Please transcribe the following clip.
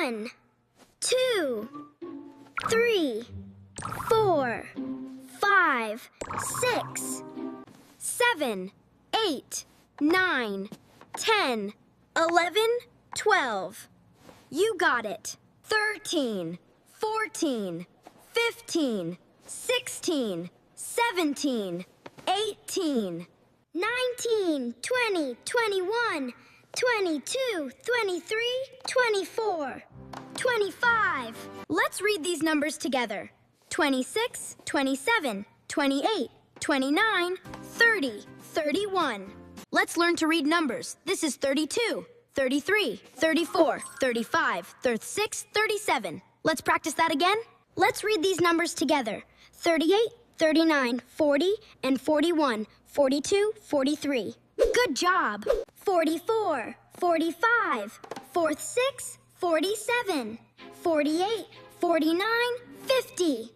1, 2, 3, 4, 5, 6, 7, 8, 9, 10, 11, 12. You got it. 13, 14, 15, 16, 17, 18, 19, 20, 21, 22, 23, 24, 25. Let's read these numbers together. 26, 27, 28, 29, 30, 31. Let's learn to read numbers. This is 32, 33, 34, 35, 36, 37. Let's practice that again. Let's read these numbers together. 38, 39, 40, and 41, 42, 43. Good job. 44, 45, 46, 47, 48, 49, 50.